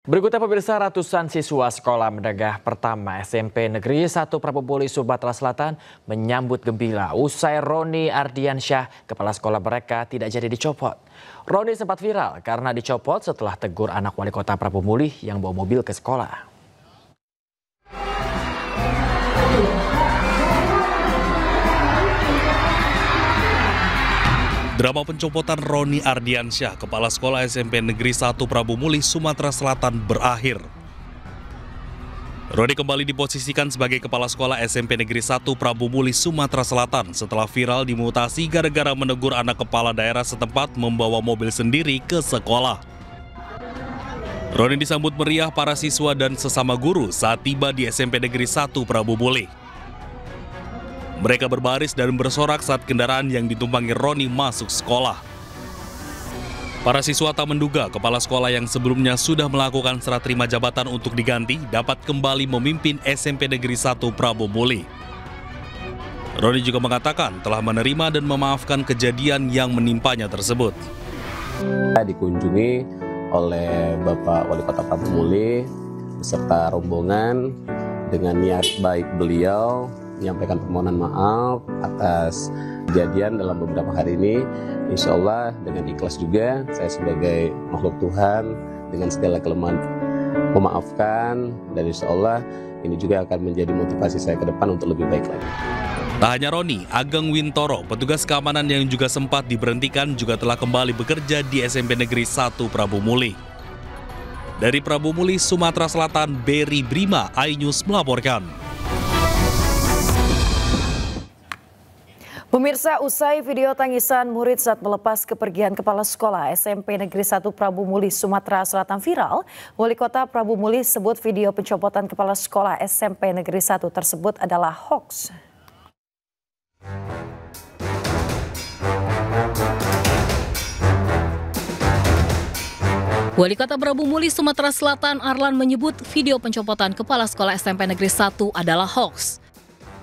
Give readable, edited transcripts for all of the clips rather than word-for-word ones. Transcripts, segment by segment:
Berikutnya pemirsa, ratusan siswa sekolah menengah pertama SMP Negeri 1 Prabu Muli, Sumatera Selatan menyambut gembira usai Roni Ardiansyah, kepala sekolah mereka, tidak jadi dicopot. Roni sempat viral karena dicopot setelah tegur anak wali kota Prabu Muli yang bawa mobil ke sekolah. Drama pencopotan Roni Ardiansyah, kepala sekolah SMP Negeri 1 Prabu Muli, Sumatera Selatan berakhir. Roni kembali diposisikan sebagai kepala sekolah SMP Negeri 1 Prabu Muli, Sumatera Selatan setelah viral dimutasi gara-gara menegur anak kepala daerah setempat membawa mobil sendiri ke sekolah. Roni disambut meriah para siswa dan sesama guru saat tiba di SMP Negeri 1 Prabu Muli. Mereka berbaris dan bersorak saat kendaraan yang ditumpangi Roni masuk sekolah. Para siswa tak menduga kepala sekolah yang sebelumnya sudah melakukan serah terima jabatan untuk diganti dapat kembali memimpin SMP Negeri 1 Prabu Muli. Roni juga mengatakan telah menerima dan memaafkan kejadian yang menimpanya tersebut. Dikunjungi oleh Bapak Wali Kota Prabu Muli beserta rombongan dengan niat baik beliau menyampaikan permohonan maaf atas kejadian dalam beberapa hari ini. Insya Allah dengan ikhlas juga saya sebagai makhluk Tuhan dengan segala kelemahan memaafkan, dan insya Allah ini juga akan menjadi motivasi saya ke depan untuk lebih baik lagi. Tak hanya Roni, Ageng Wintoro, petugas keamanan yang juga sempat diberhentikan juga telah kembali bekerja di SMP Negeri 1 Prabu Muli. Dari Prabu Muli, Sumatera Selatan, Beri Brima, iNews melaporkan. Pemirsa, usai video tangisan murid saat melepas kepergian kepala sekolah SMP Negeri 1 Prabu Muli, Sumatera Selatan viral, Wali Kota Prabu Muli sebut video pencopotan kepala sekolah SMP Negeri 1 tersebut adalah hoax. Wali Kota Prabu Muli, Sumatera Selatan, Arlan menyebut video pencopotan kepala sekolah SMP Negeri 1 adalah hoax.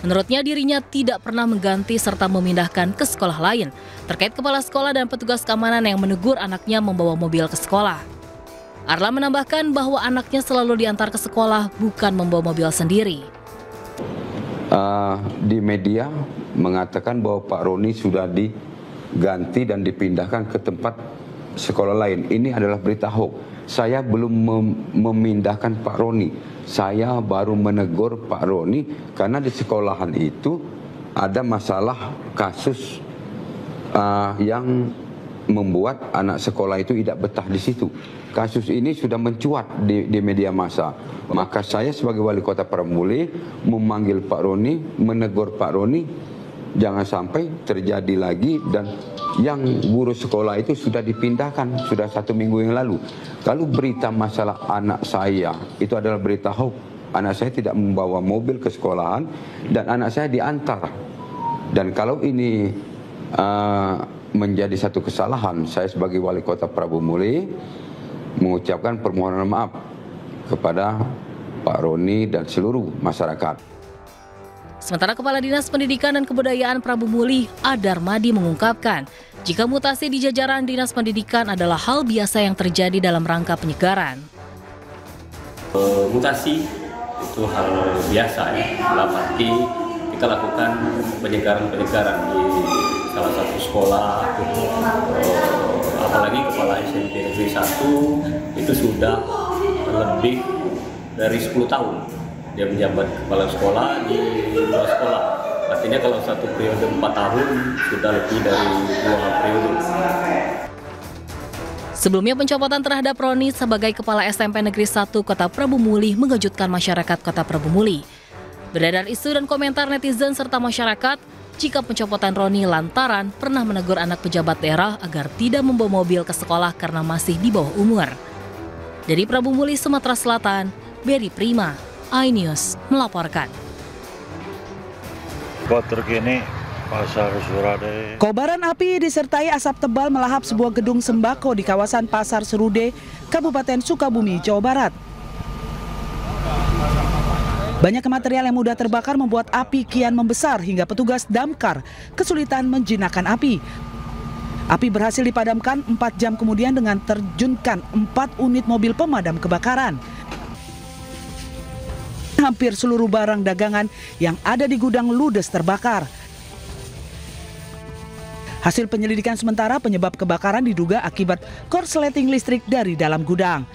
Menurutnya dirinya tidak pernah mengganti serta memindahkan ke sekolah lain terkait kepala sekolah dan petugas keamanan yang menegur anaknya membawa mobil ke sekolah. Arlan menambahkan bahwa anaknya selalu diantar ke sekolah, bukan membawa mobil sendiri. Di media mengatakan bahwa Pak Roni sudah diganti dan dipindahkan ke tempat sekolah lain. Ini adalah berita hoax. Saya belum memindahkan Pak Roni. Saya baru menegur Pak Roni karena di sekolahan itu ada masalah kasus yang membuat anak sekolah itu tidak betah di situ. Kasus ini sudah mencuat di media massa. Maka saya sebagai Wali Kota Prabu Muli memanggil Pak Roni, menegur Pak Roni, jangan sampai terjadi lagi, dan yang guru sekolah itu sudah dipindahkan sudah 1 minggu yang lalu. Kalau berita masalah anak saya itu adalah berita hoax. Anak saya tidak membawa mobil ke sekolahan dan anak saya diantar. Dan kalau ini menjadi satu kesalahan, saya sebagai Wali Kota Prabu Muli mengucapkan permohonan maaf kepada Pak Roni dan seluruh masyarakat. Sementara Kepala Dinas Pendidikan dan Kebudayaan Prabu Muli, Adarmadi, mengungkapkan jika mutasi di jajaran Dinas Pendidikan adalah hal biasa yang terjadi dalam rangka penyegaran. Mutasi itu hal biasa ya, dalam arti kita lakukan penyegaran-penyegaran di salah satu sekolah, apalagi kepala SMP Negeri 1 itu sudah lebih dari 10 tahun. Dia menjabat kepala sekolah di 2 sekolah. Artinya kalau satu periode 4 tahun sudah lebih dari 2 periode. Sebelumnya pencopotan terhadap Roni sebagai kepala SMP Negeri 1 Kota Prabu Muli mengejutkan masyarakat Kota Prabu Muli. Beredar isu dan komentar netizen serta masyarakat jika pencopotan Roni lantaran pernah menegur anak pejabat daerah agar tidak membawa mobil ke sekolah karena masih di bawah umur. Dari Prabu Muli, Sumatera Selatan, Beri Prima, iNews melaporkan. Kobaran api disertai asap tebal melahap sebuah gedung sembako di kawasan Pasar Serude, Kabupaten Sukabumi, Jawa Barat. Banyak material yang mudah terbakar membuat api kian membesar hingga petugas damkar kesulitan menjinakkan api. Api berhasil dipadamkan 4 jam kemudian dengan terjunkan 4 unit mobil pemadam kebakaran. Hampir seluruh barang dagangan yang ada di gudang ludes terbakar. Hasil penyelidikan sementara penyebab kebakaran diduga akibat korsleting listrik dari dalam gudang.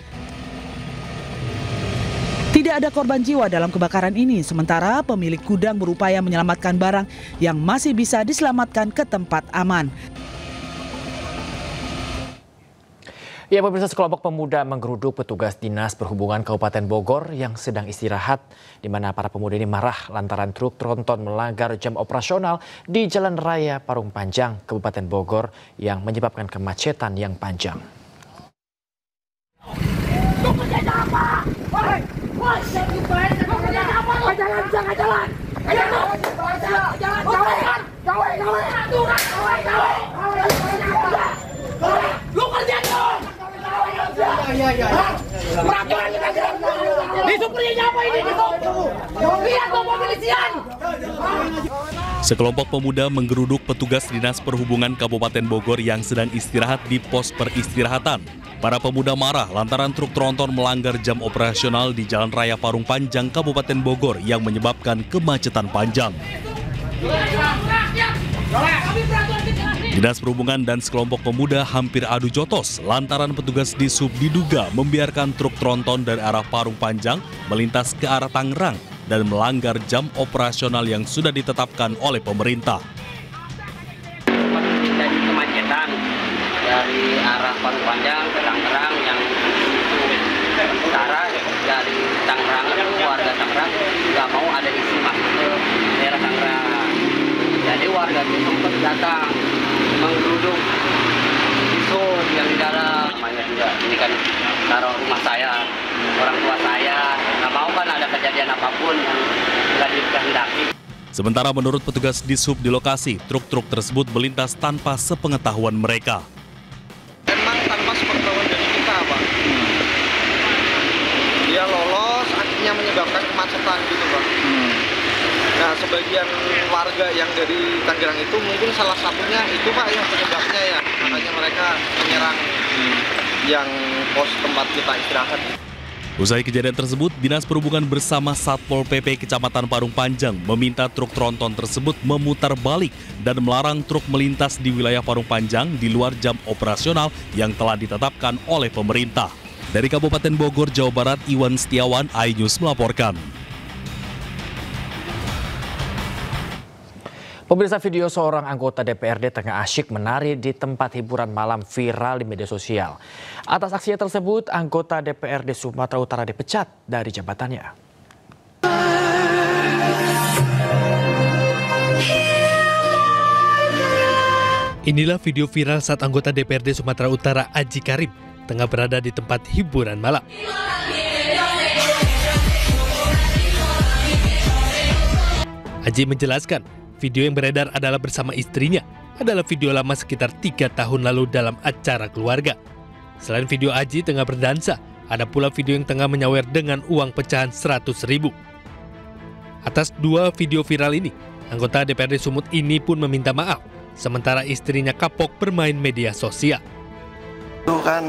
Tidak ada korban jiwa dalam kebakaran ini, sementara pemilik gudang berupaya menyelamatkan barang yang masih bisa diselamatkan ke tempat aman. Ya, pemirsa, sekelompok pemuda menggeruduk petugas Dinas Perhubungan Kabupaten Bogor yang sedang istirahat, di mana para pemuda ini marah lantaran truk tronton melanggar jam operasional di Jalan Raya Parung Panjang, Kabupaten Bogor, yang menyebabkan kemacetan yang panjang. Sekelompok pemuda menggeruduk petugas Dinas Perhubungan Kabupaten Bogor yang sedang istirahat di pos peristirahatan. Para pemuda marah lantaran truk tronton melanggar jam operasional di Jalan Raya Parung Panjang, Kabupaten Bogor yang menyebabkan kemacetan panjang. Dinas Perhubungan dan sekelompok pemuda hampir adu jotos lantaran petugas Dishub diduga membiarkan truk tronton dari arah Parung Panjang melintas ke arah Tangerang dan melanggar jam operasional yang sudah ditetapkan oleh pemerintah. Terjadi kemacetan dari arah Parung Panjang ke Tangerang yang utara, dari Tangerang itu warga Tangerang nggak mau ada isi masuk ke daerah Tangerang. Jadi warga itu sempat datang menggeruduk Dishub yang di dalam. Namanya juga ini kan taruh rumah saya, orang tua saya, nggak mau kan ada kejadian apapun yang nggak dikehendaki. Sementara menurut petugas Dishub di lokasi, truk-truk tersebut melintas tanpa sepengetahuan mereka. Memang tanpa sepengetahuan dari kita, Pak. Dia lolos, akhirnya menyebabkan kemacetan gitu, Pak. Nah, sebagian warga yang dari Tangerang itu mungkin salah satunya itu, Pak, yang penyebabnya ya. Makanya mereka menyerang yang pos tempat kita istirahat. Usai kejadian tersebut, Dinas Perhubungan bersama Satpol PP Kecamatan Parung Panjang meminta truk tronton tersebut memutar balik dan melarang truk melintas di wilayah Parung Panjang di luar jam operasional yang telah ditetapkan oleh pemerintah. Dari Kabupaten Bogor, Jawa Barat, Iwan Setiawan, iNews melaporkan. Pemirsa, video seorang anggota DPRD tengah asyik menari di tempat hiburan malam viral di media sosial. Atas aksinya tersebut, anggota DPRD Sumatera Utara dipecat dari jabatannya. Inilah video viral saat anggota DPRD Sumatera Utara Aji Karim tengah berada di tempat hiburan malam. Aji menjelaskan, video yang beredar adalah bersama istrinya, adalah video lama sekitar 3 tahun lalu dalam acara keluarga. Selain video Aji tengah berdansa, ada pula video yang tengah menyawer dengan uang pecahan 100.000. Atas 2 video viral ini, anggota DPRD Sumut ini pun meminta maaf, sementara istrinya kapok bermain media sosial. Itu kan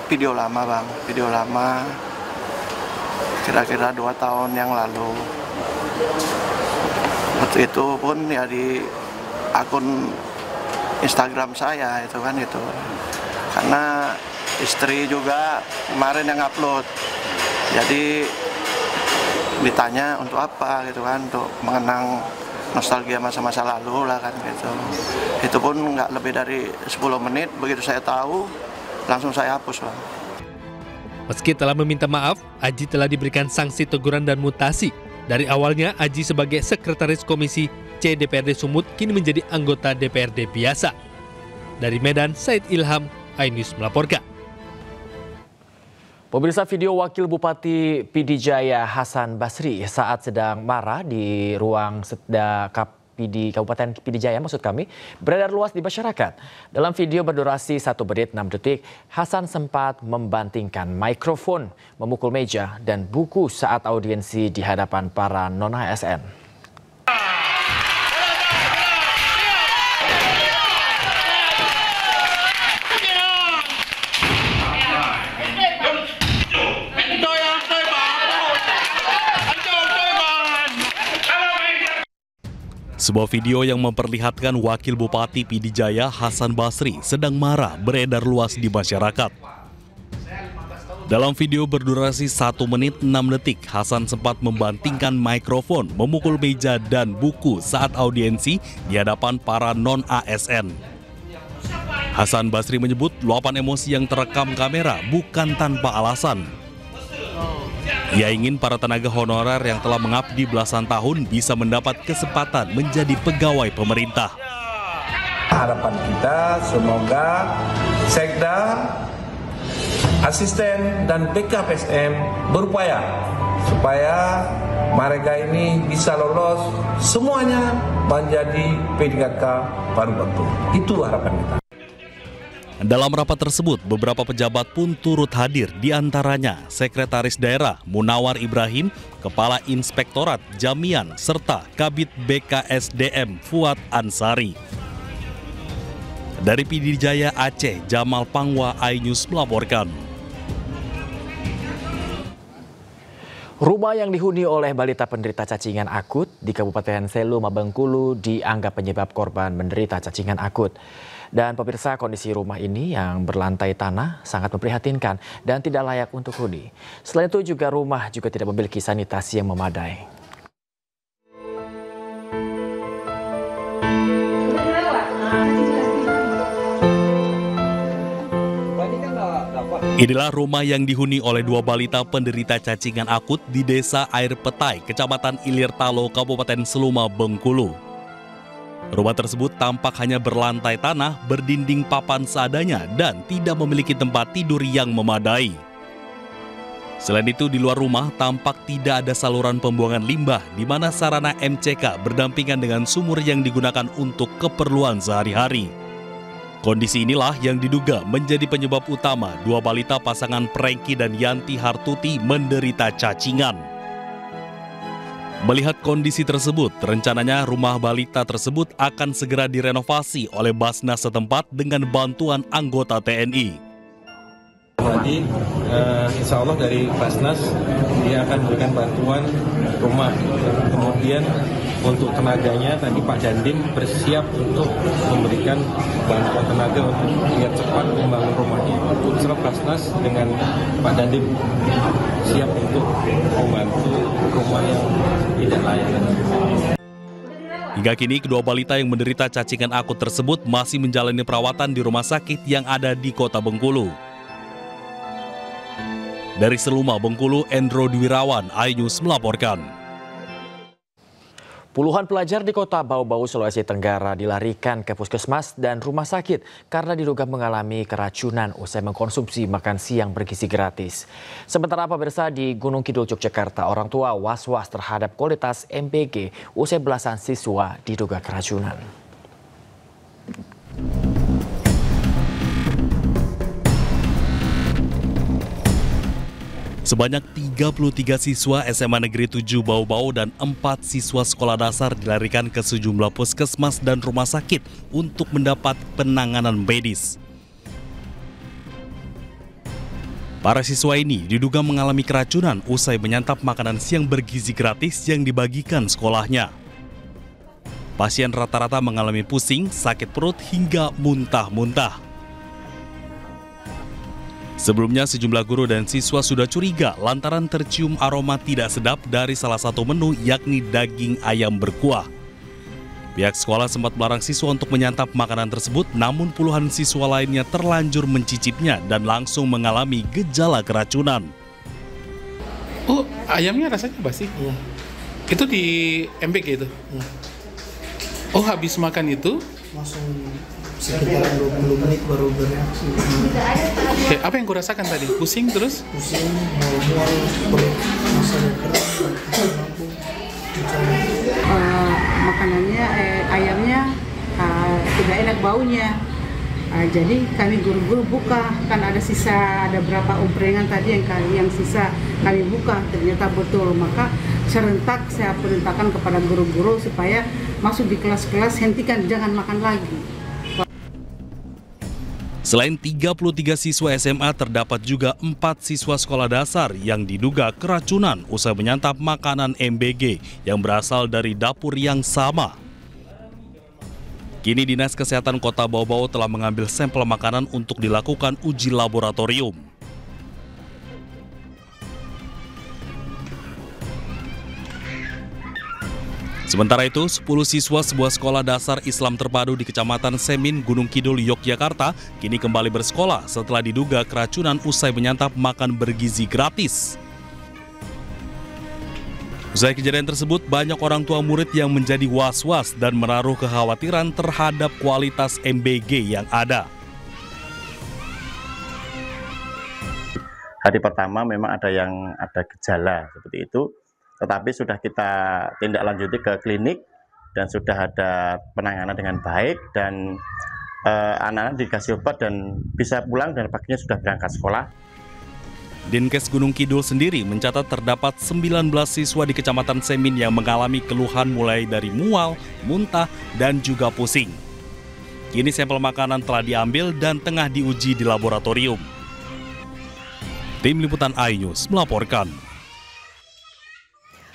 video lama, Bang, video lama kira-kira 2 tahun yang lalu. Waktu itu pun ya di akun Instagram saya itu kan itu. Karena istri juga kemarin yang upload. Jadi ditanya untuk apa gitu kan, untuk mengenang nostalgia masa-masa lalu lah kan gitu. Itu pun nggak lebih dari 10 menit, begitu saya tahu langsung saya hapus, Bang. Meski telah meminta maaf, Aji telah diberikan sanksi teguran dan mutasi. Dari awalnya, Aji sebagai Sekretaris Komisi C DPRD Sumut kini menjadi anggota DPRD biasa. Dari Medan, Said Ilham, iNews melaporkan. Pemirsa, video Wakil Bupati Pidijaya Hasan Basri saat sedang marah di ruang Setda di Kabupaten Pidijaya beredar luas di masyarakat. Dalam video berdurasi 1 menit 6 detik, Hasan sempat membantingkan mikrofon, memukul meja dan buku saat audiensi di hadapan para non-ASN. Sebuah video yang memperlihatkan Wakil Bupati Pidijaya Hasan Basri sedang marah beredar luas di masyarakat. Dalam video berdurasi 1 menit 6 detik, Hasan sempat membantingkan mikrofon, memukul meja dan buku saat audiensi di hadapan para non-ASN. Hasan Basri menyebut luapan emosi yang terekam kamera bukan tanpa alasan. Ia ingin para tenaga honorer yang telah mengabdi belasan tahun bisa mendapat kesempatan menjadi pegawai pemerintah. Harapan kita semoga Sekda, asisten dan BKPSM berupaya supaya mereka ini bisa lolos semuanya menjadi P3K paruh waktu. Itu harapan kita. Dalam rapat tersebut, beberapa pejabat pun turut hadir, diantaranya Sekretaris Daerah Munawar Ibrahim, Kepala Inspektorat Jamian, serta Kabid BKSDM Fuad Ansari. Dari Pidijaya Aceh, Jamal Pangwa, iNews melaporkan. Rumah yang dihuni oleh balita penderita cacingan akut di Kabupaten Seluma, Bengkulu dianggap penyebab korban menderita cacingan akut. Dan pemirsa, kondisi rumah ini yang berlantai tanah sangat memprihatinkan dan tidak layak untuk huni. Selain itu juga rumah juga tidak memiliki sanitasi yang memadai. Inilah rumah yang dihuni oleh 2 balita penderita cacingan akut di Desa Air Petai, Kecamatan Ilir Talo, Kabupaten Seluma, Bengkulu. Rumah tersebut tampak hanya berlantai tanah, berdinding papan seadanya, dan tidak memiliki tempat tidur yang memadai. Selain itu, di luar rumah tampak tidak ada saluran pembuangan limbah, di mana sarana MCK berdampingan dengan sumur yang digunakan untuk keperluan sehari-hari. Kondisi inilah yang diduga menjadi penyebab utama 2 balita pasangan Prengki dan Yanti Hartuti menderita cacingan. Melihat kondisi tersebut, rencananya rumah balita tersebut akan segera direnovasi oleh Basnas setempat dengan bantuan anggota TNI. Nanti insya Allah dari Basnas dia akan memberikan bantuan rumah. Kemudian untuk tenaganya tadi Pak Dandim bersiap untuk memberikan bantuan tenaga untuk biar cepat membangun rumahnya. Insya Allah Basnas dengan Pak Dandim siap untuk membantu rumah yang tidak layak. Hingga kini kedua balita yang menderita cacingan akut tersebut masih menjalani perawatan di rumah sakit yang ada di Kota Bengkulu. Dari Seluma, Bengkulu, Endro Dwirawan, iNews melaporkan. Puluhan pelajar di Kota Bau-Bau, Sulawesi Tenggara dilarikan ke puskesmas dan rumah sakit karena diduga mengalami keracunan usai mengkonsumsi makan siang bergizi gratis. Sementara pemirsa, di Gunung Kidul, Yogyakarta, orang tua was-was terhadap kualitas MBG usai belasan siswa diduga keracunan. Sebanyak 33 siswa SMA Negeri 7 Bau-Bau dan 4 siswa sekolah dasar dilarikan ke sejumlah puskesmas dan rumah sakit untuk mendapat penanganan medis. Para siswa ini diduga mengalami keracunan usai menyantap makanan siang bergizi gratis yang dibagikan sekolahnya. Pasien rata-rata mengalami pusing, sakit perut hingga muntah-muntah. Sebelumnya sejumlah guru dan siswa sudah curiga lantaran tercium aroma tidak sedap dari salah satu menu, yakni daging ayam berkuah. Pihak sekolah sempat melarang siswa untuk menyantap makanan tersebut, namun puluhan siswa lainnya terlanjur mencicipnya dan langsung mengalami gejala keracunan. Oh, ayamnya rasanya basi? Itu di MBG itu? Oh, habis makan itu? Langsung sekitar 20 menit baru bereaksi. Oke, apa yang kurasakan tadi? Pusing terus? Pusing, mual-mual, perut rasanya keras, mampu. Makanannya, ayamnya tidak enak baunya. Jadi kami guru-guru buka, kan ada sisa, ada berapa umprengan tadi yang sisa kami buka, ternyata betul. Maka serentak saya perintahkan kepada guru-guru supaya masuk di kelas-kelas, hentikan, jangan makan lagi. Selain 33 siswa SMA, terdapat juga 4 siswa sekolah dasar yang diduga keracunan usai menyantap makanan MBG yang berasal dari dapur yang sama. Kini Dinas Kesehatan Kota Bau-Bau telah mengambil sampel makanan untuk dilakukan uji laboratorium. Sementara itu, 10 siswa sebuah sekolah dasar Islam terpadu di Kecamatan Semin, Gunung Kidul, Yogyakarta kini kembali bersekolah setelah diduga keracunan usai menyantap makan bergizi gratis. Usai kejadian tersebut, banyak orang tua murid yang menjadi was-was dan menaruh kekhawatiran terhadap kualitas MBG yang ada. Hari pertama memang ada gejala seperti itu, tetapi sudah kita tindak lanjuti ke klinik dan sudah ada penanganan dengan baik dan anak-anak dikasih obat dan bisa pulang dan paginya sudah berangkat sekolah. Dinkes Gunung Kidul sendiri mencatat terdapat 19 siswa di Kecamatan Semin yang mengalami keluhan mulai dari mual, muntah, dan juga pusing. Kini sampel makanan telah diambil dan tengah diuji di laboratorium. Tim Liputan iNews melaporkan.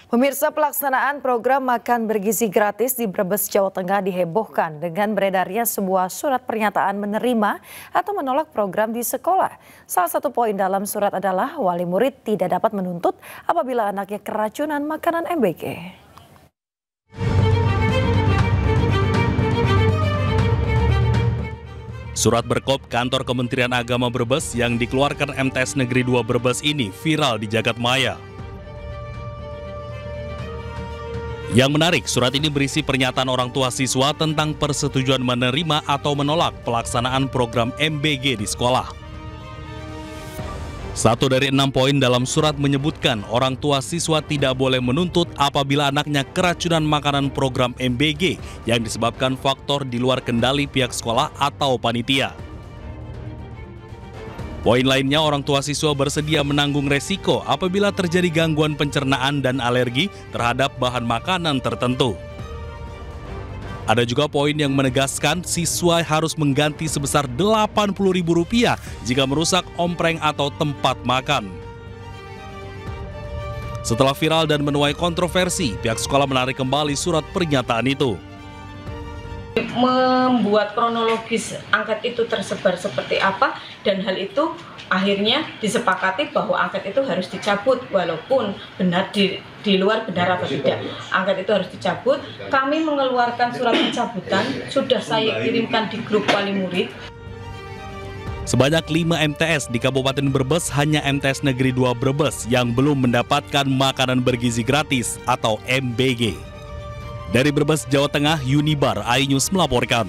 Pemirsa, pelaksanaan program makan bergizi gratis di Brebes, Jawa Tengah dihebohkan dengan beredarnya sebuah surat pernyataan menerima atau menolak program di sekolah. Salah satu poin dalam surat adalah wali murid tidak dapat menuntut apabila anaknya keracunan makanan MBG. Surat berkop Kantor Kementerian Agama Brebes yang dikeluarkan MTS Negeri 2 Brebes ini viral di jagat maya. Yang menarik, surat ini berisi pernyataan orang tua siswa tentang persetujuan menerima atau menolak pelaksanaan program MBG di sekolah. 1 dari 6 poin dalam surat menyebutkan orang tua siswa tidak boleh menuntut apabila anaknya keracunan makanan program MBG yang disebabkan faktor di luar kendali pihak sekolah atau panitia. Poin lainnya, orang tua siswa bersedia menanggung resiko apabila terjadi gangguan pencernaan dan alergi terhadap bahan makanan tertentu. Ada juga poin yang menegaskan siswa harus mengganti sebesar Rp80.000 jika merusak ompreng atau tempat makan. Setelah viral dan menuai kontroversi, pihak sekolah menarik kembali surat pernyataan itu. Membuat kronologis angket itu tersebar seperti apa, dan hal itu akhirnya disepakati bahwa angket itu harus dicabut walaupun benar di luar benar atau tidak. Angket itu harus dicabut. Kami mengeluarkan surat pencabutan, sudah saya kirimkan di grup wali murid. Sebanyak 5 MTS di Kabupaten Brebes, hanya MTS Negeri 2 Brebes yang belum mendapatkan makanan bergizi gratis atau MBG. Dari Brebes, Jawa Tengah, Yunibar, iNews melaporkan.